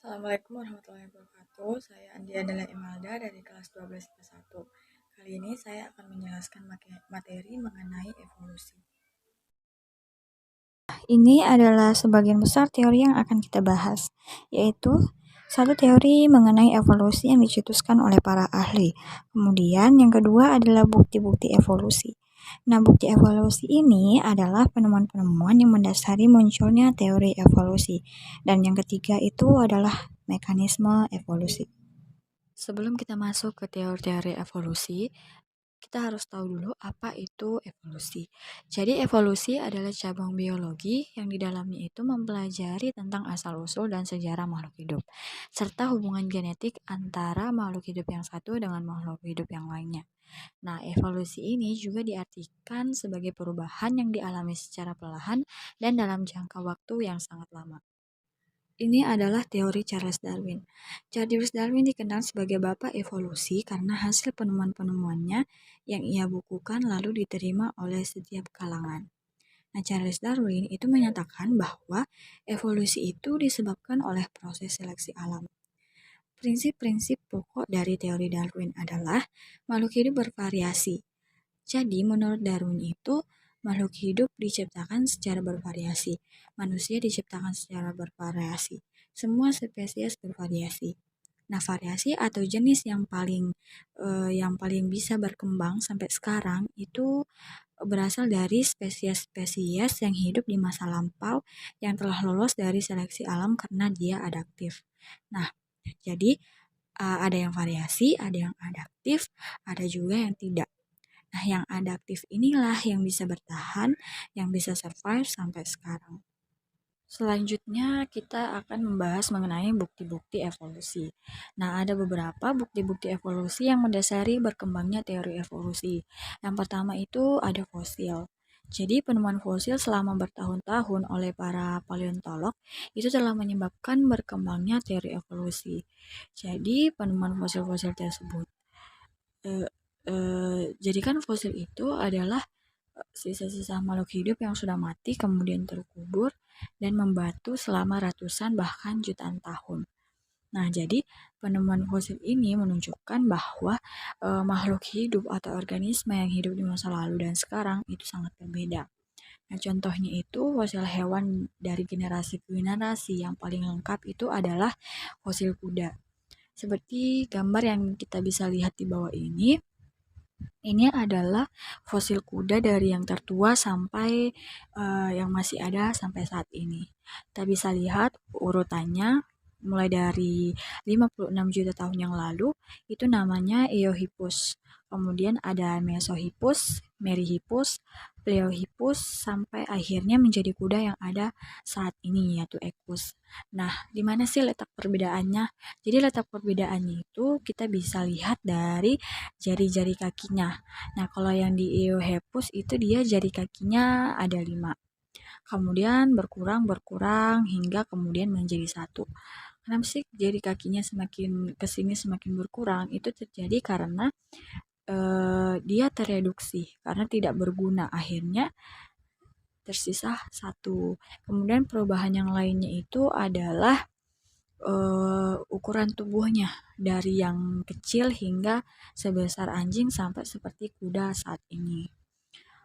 Assalamualaikum warahmatullahi wabarakatuh. Saya Andi Adela Imelda dari kelas 12 IPA 1. Kali ini saya akan menjelaskan materi mengenai evolusi. Ini adalah sebagian besar teori yang akan kita bahas, yaitu satu teori mengenai evolusi yang dicetuskan oleh para ahli. Kemudian yang kedua adalah bukti-bukti evolusi. Nah, bukti evolusi ini adalah penemuan-penemuan yang mendasari munculnya teori evolusi. Dan yang ketiga itu adalah mekanisme evolusi. Sebelum kita masuk ke teori-teori evolusi, kita harus tahu dulu apa itu evolusi. Jadi evolusi adalah cabang biologi yang di dalamnya itu mempelajari tentang asal-usul dan sejarah makhluk hidup, serta hubungan genetik antara makhluk hidup yang satu dengan makhluk hidup yang lainnya. Nah, evolusi ini juga diartikan sebagai perubahan yang dialami secara perlahan dan dalam jangka waktu yang sangat lama. Ini adalah teori Charles Darwin. Charles Darwin dikenal sebagai bapak evolusi karena hasil penemuan-penemuannya yang ia bukukan lalu diterima oleh setiap kalangan. Nah, Charles Darwin itu menyatakan bahwa evolusi itu disebabkan oleh proses seleksi alam. Prinsip-prinsip pokok dari teori Darwin adalah makhluk hidup bervariasi. Jadi, menurut Darwin itu, makhluk hidup diciptakan secara bervariasi. Manusia diciptakan secara bervariasi. Semua spesies bervariasi. Nah, variasi atau jenis yang paling bisa berkembang sampai sekarang itu berasal dari spesies-spesies yang hidup di masa lampau yang telah lolos dari seleksi alam karena dia adaptif. Nah, jadi ada yang variasi, ada yang adaptif, ada juga yang tidak. Nah, yang adaptif inilah yang bisa bertahan, yang bisa survive sampai sekarang. Selanjutnya, kita akan membahas mengenai bukti-bukti evolusi. Nah, ada beberapa bukti-bukti evolusi yang mendasari berkembangnya teori evolusi. Yang pertama itu ada fosil. Jadi, penemuan fosil selama bertahun-tahun oleh para paleontolog itu telah menyebabkan berkembangnya teori evolusi. Jadi, penemuan fosil-fosil tersebut eh, jadi kan fosil itu adalah sisa-sisa makhluk hidup yang sudah mati kemudian terkubur dan membatu selama ratusan bahkan jutaan tahun. Nah, jadi penemuan fosil ini menunjukkan bahwa makhluk hidup atau organisme yang hidup di masa lalu dan sekarang itu sangat berbeda. Nah, contohnya itu fosil hewan dari generasi ke generasi yang paling lengkap itu adalah fosil kuda. Seperti gambar yang kita bisa lihat di bawah ini adalah fosil kuda dari yang tertua sampai yang masih ada sampai saat ini. Kita bisa lihat urutannya mulai dari 56 juta tahun yang lalu, itu namanya Eohippus. Kemudian ada Mesohippus, Meryhippus, Pleohippus, sampai akhirnya menjadi kuda yang ada saat ini, yaitu Equus. Nah, di mana sih letak perbedaannya? Jadi letak perbedaannya itu kita bisa lihat dari jari-jari kakinya. Nah, kalau yang di Eohippus itu dia jari kakinya ada 5. Kemudian berkurang hingga kemudian menjadi 1. Kenapa sih jari kakinya semakin kesini semakin berkurang? Itu terjadi karena dia tereduksi karena tidak berguna, akhirnya tersisa 1. Kemudian perubahan yang lainnya itu adalah ukuran tubuhnya dari yang kecil hingga sebesar anjing sampai seperti kuda saat ini.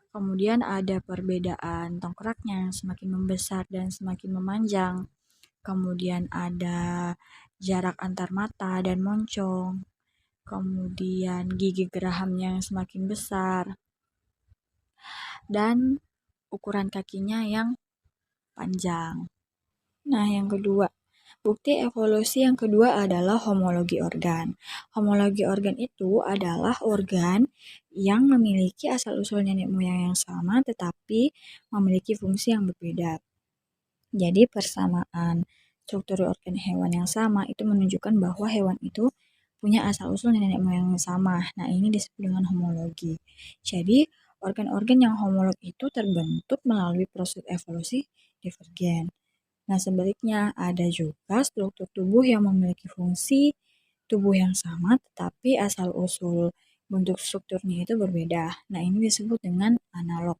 Kemudian ada perbedaan tengkoraknya yang semakin membesar dan semakin memanjang. Kemudian ada jarak antar mata dan moncong. Kemudian gigi gerahamnya yang semakin besar. Dan ukuran kakinya yang panjang. Nah, yang kedua, bukti evolusi yang kedua adalah homologi organ. Homologi organ itu adalah organ yang memiliki asal-usul nenek moyang yang sama tetapi memiliki fungsi yang berbeda. Jadi persamaan struktur organ hewan yang sama itu menunjukkan bahwa hewan itu punya asal-usul nenek moyang yang sama. Nah, ini disebut dengan homologi. Jadi, organ-organ yang homolog itu terbentuk melalui proses evolusi divergen. Nah, sebaliknya ada juga struktur tubuh yang memiliki fungsi tubuh yang sama tetapi asal-usul bentuk strukturnya itu berbeda. Nah, ini disebut dengan analog.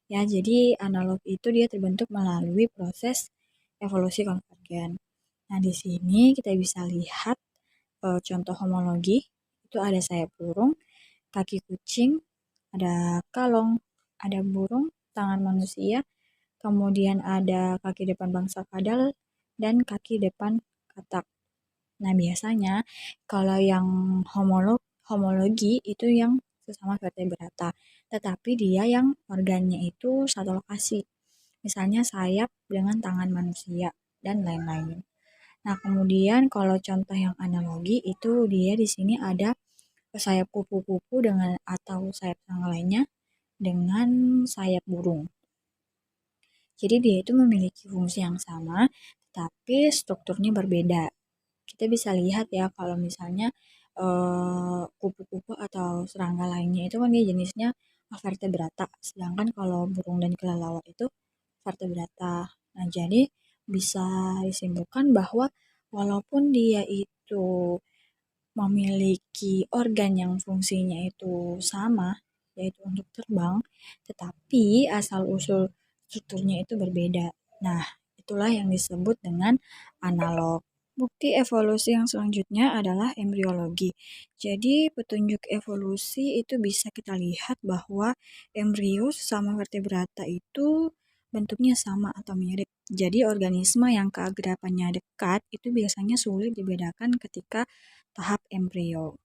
Ya, jadi analog itu dia terbentuk melalui proses evolusi konvergen. Nah, di sini kita bisa lihat contoh homologi, itu ada sayap burung, kaki kucing, ada kalong, ada burung, tangan manusia, kemudian ada kaki depan bangsa kadal, dan kaki depan katak. Nah, biasanya kalau yang homologi itu yang sesama vertebrata, tetapi dia yang organnya itu satu lokasi. Misalnya sayap dengan tangan manusia dan lain-lain. Nah, kemudian kalau contoh yang analogi itu dia di sini ada sayap kupu-kupu dengan atau sayap yang lainnya dengan sayap burung. Jadi dia itu memiliki fungsi yang sama, tapi strukturnya berbeda. Kita bisa lihat ya kalau misalnya kupu-kupu atau serangga lainnya itu kan dia jenisnya vertebrata, sedangkan kalau burung dan kelelawar itu vertebrata. Nah, jadi bisa disimpulkan bahwa walaupun dia itu memiliki organ yang fungsinya itu sama, yaitu untuk terbang, tetapi asal-usul strukturnya itu berbeda. Nah, itulah yang disebut dengan analog. Bukti evolusi yang selanjutnya adalah embriologi. Jadi, petunjuk evolusi itu bisa kita lihat bahwa embrio sesama vertebrata itu bentuknya sama atau mirip. Jadi, organisme yang keakrabannya dekat itu biasanya sulit dibedakan ketika tahap embrio.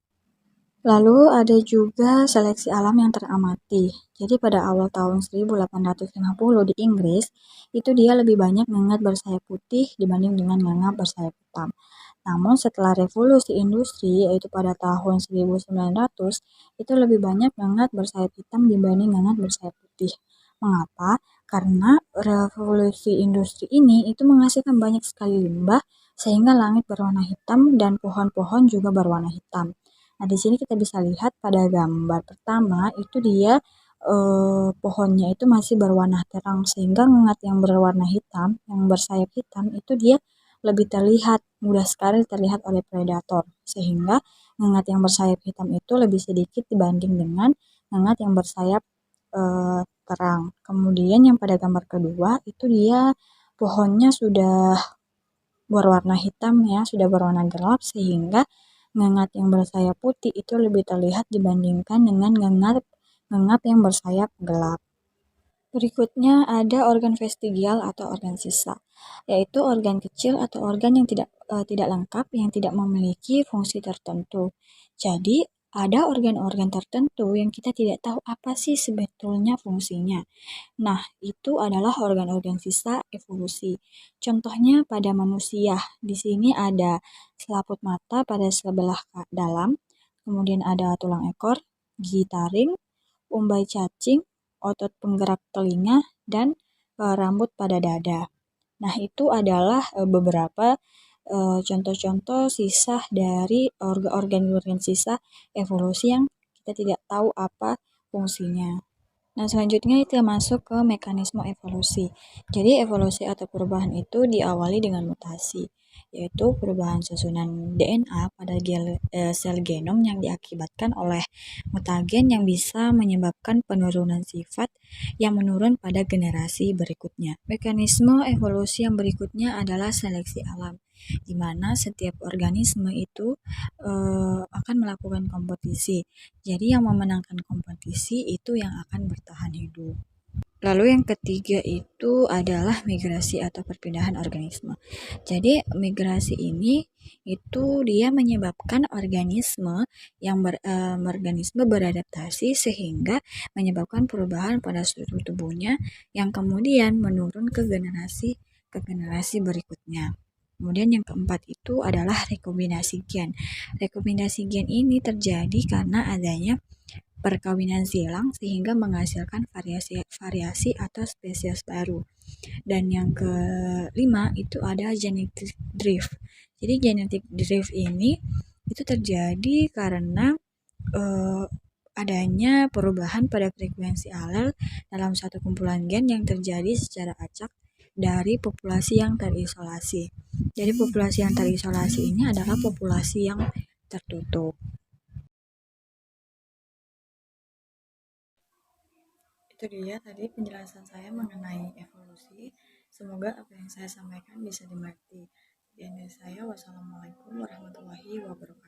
Lalu ada juga seleksi alam yang teramati. Jadi pada awal tahun 1850 di Inggris, itu dia lebih banyak ngangap bersayap putih dibanding dengan ngangap bersayap hitam. Namun setelah revolusi industri, yaitu pada tahun 1900, itu lebih banyak ngangap bersayap hitam dibanding ngangap bersayap putih. Mengapa? Karena revolusi industri ini itu menghasilkan banyak sekali limbah, sehingga langit berwarna hitam dan pohon-pohon juga berwarna hitam. Nah, di sini kita bisa lihat pada gambar pertama itu dia pohonnya itu masih berwarna terang sehingga ngengat yang berwarna hitam, yang bersayap hitam itu dia lebih terlihat, mudah sekali terlihat oleh predator sehingga ngengat yang bersayap hitam itu lebih sedikit dibanding dengan ngengat yang bersayap terang. Kemudian yang pada gambar kedua itu dia pohonnya sudah berwarna hitam ya, sudah berwarna gelap sehingga ngengat yang bersayap putih itu lebih terlihat dibandingkan dengan ngengat yang bersayap gelap. Berikutnya ada organ vestigial atau organ sisa, yaitu organ kecil atau organ yang tidak lengkap yang tidak memiliki fungsi tertentu. Jadi ada organ-organ tertentu yang kita tidak tahu apa sih sebetulnya fungsinya. Nah, itu adalah organ-organ sisa evolusi. Contohnya pada manusia, di sini ada selaput mata pada sebelah dalam, kemudian ada tulang ekor, gigi taring, umbai cacing, otot penggerak telinga, dan rambut pada dada. Nah, itu adalah beberapa contoh-contoh sisa dari organ-organ sisa evolusi yang kita tidak tahu apa fungsinya. Nah, selanjutnya itu masuk ke mekanisme evolusi. Jadi, evolusi atau perubahan itu diawali dengan mutasi, yaitu perubahan susunan DNA pada sel genom yang diakibatkan oleh mutagen yang bisa menyebabkan penurunan sifat yang menurun pada generasi berikutnya. Mekanisme evolusi yang berikutnya adalah seleksi alam, di mana setiap organisme itu akan melakukan kompetisi. Jadi yang memenangkan kompetisi itu yang akan bertahan hidup. Lalu yang ketiga itu adalah migrasi atau perpindahan organisme. Jadi migrasi ini itu dia menyebabkan organisme beradaptasi sehingga menyebabkan perubahan pada struktur tubuhnya yang kemudian menurun ke generasi berikutnya. Kemudian yang keempat itu adalah rekombinasi gen. Rekombinasi gen ini terjadi karena adanya perkawinan silang sehingga menghasilkan variasi atau spesies baru. Dan yang kelima itu ada genetic drift. Jadi genetic drift ini itu terjadi karena adanya perubahan pada frekuensi alel dalam satu kumpulan gen yang terjadi secara acak dari populasi yang terisolasi. Jadi populasi yang terisolasi ini adalah populasi yang tertutup. Itu dia tadi penjelasan saya mengenai evolusi. Semoga apa yang saya sampaikan bisa dimengerti. Sekian dari saya. Wassalamualaikum warahmatullahi wabarakatuh.